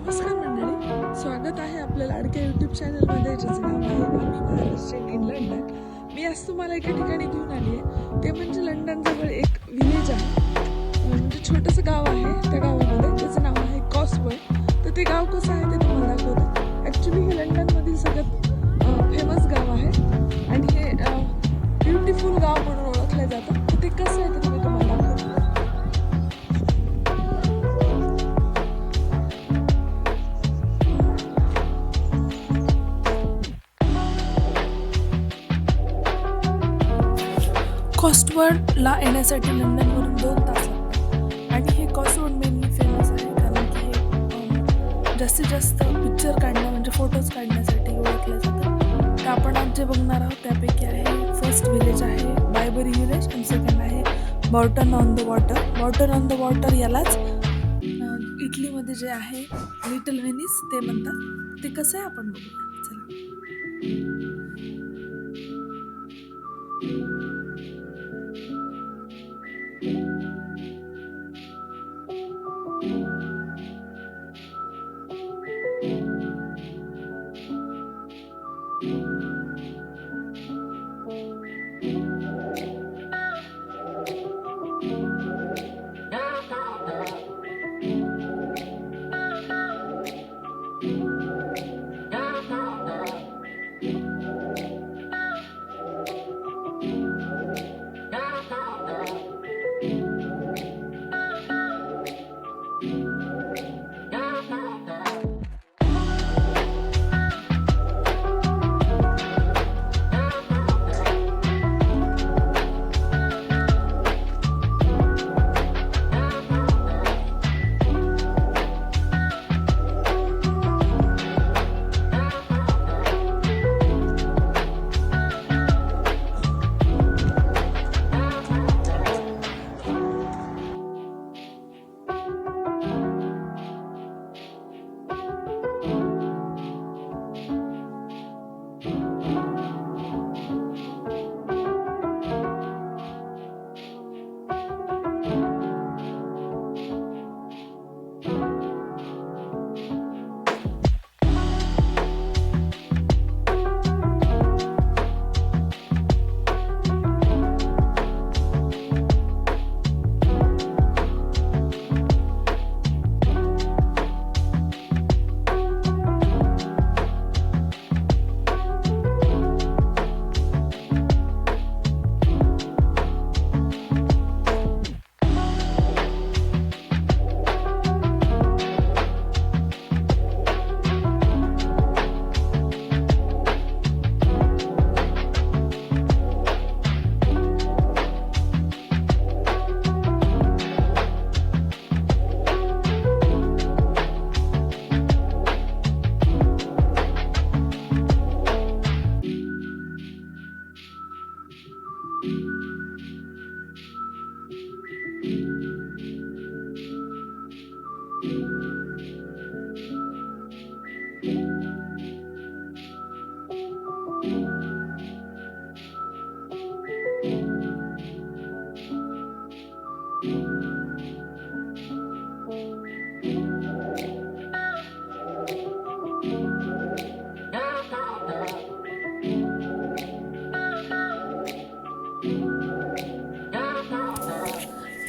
नमस्कार मंडळी, स्वागत आहे आपल्या लाडक्या यूट्यूब चॅनलमध्ये ज्याचं नाव आहे आम्ही महाराष्ट्रीयन इन लंडन. मी आज तुम्हाला एका ठिकाणी घेऊन आली आहे, ते म्हणजे लंडनजवळ एक विलेज आहे, म्हणजे छोटंसं गाव आहे. त्या गावामध्ये त्याचं नाव आहे कॉसवर्ड. तर ते गाव कसं आहे ते तुम्हाला दाखवते. ॲक्च्युली हे लंडनमधील सगळ्यात फेमस गाव आहे आणि हे ब्युटिफुल गाव म्हणून ओळखलं जातं. तर ते कसं आहे ते मी तुम्हाला दाखवते. कॉस्टवर्डला येण्यासाठी लंडनवरून 2 तास लागतात आणि हे कॉस्टवर्ड मेनली फेमस आहे कारण की हे जास्तीत जास्त पिक्चर काढणं म्हणजे फोटोज काढण्यासाठी ओळखलं जातं. तर आपण आज जे बघणार आहोत त्यापैकी आहे फर्स्ट विलेज आहे बायबरी विलेज आणि सेकंड आहे Bourton on the Water. Bourton on the Water यालाच इटलीमध्ये जे आहे लिटल व्हेनिस ते म्हणतात. ते कसं आहे आपण बघूया. चला.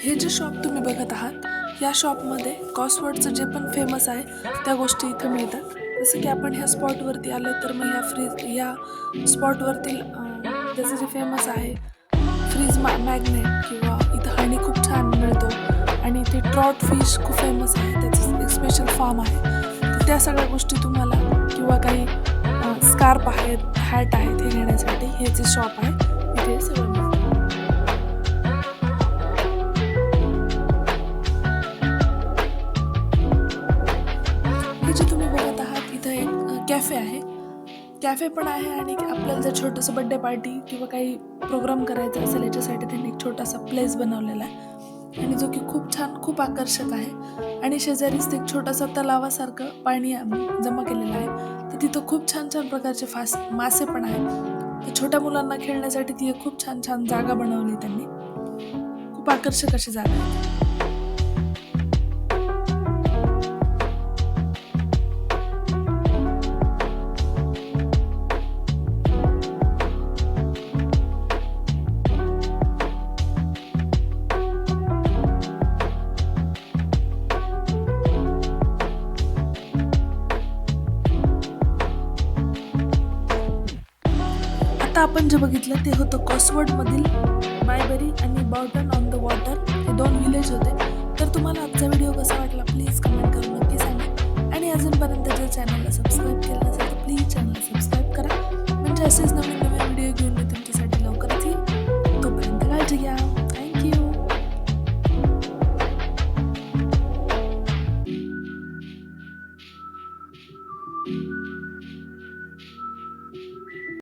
हे जे शॉप तुम्ही बघत आहात या शॉपमध्ये कॉस्टवर्डचं जे पण फेमस आहे त्या गोष्टी इथं मिळतात. जसं की आपण ह्या स्पॉटवरती आलो तर मग ह्या स्पॉटवरती त्याचं जे फेमस आहे फ्रीज मॅग्नेट किंवा इथं हनी खूप छान मिळतो आणि इथे ट्रॉट फिश खूप फेमस आहे, त्याचं एक स्पेशल फार्म आहे. तर त्या सगळ्या गोष्टी तुम्हाला किंवा काही स्कार्फ आहेत हॅट आहेत हे घेण्यासाठी हे जे शॉप आहे इथे सगळं मिळतं. कॅफे आहे, कॅफे पण आहे आणि आपल्याला जर छोटंसं बड्डे पार्टी किंवा काही प्रोग्राम करायचा असेल याच्यासाठी त्यांनी एक छोटासा प्लेस बनवलेला आहे आणि जो की खूप छान खूप आकर्षक आहे आणि शेजारीच एक छोटासा तलावासारखं पाणी जमा केलेलं आहे. तर तिथं खूप छान छान प्रकारचे मासे पण आहेत. तर छोट्या मुलांना खेळण्यासाठी ती एक खूप छान छान जागा बनवली त्यांनी. खूप आकर्षक अशी जागा आहे. आपण जे बघितलं ते होतं कॉसवर्डमधील मायबेरी आणि बॉर्टन ऑन द वॉटर हे 2 विलेज होते. तर तुम्हाला आजचा व्हिडिओ कसा वाटला प्लीज कमेंट करून नक्की सांगा आणि अजूनपर्यंत जर चॅनलला सबस्क्राईब केलं नसेल तर प्लीज चॅनलला सबस्क्राईब करा म्हणजे असेच नवीन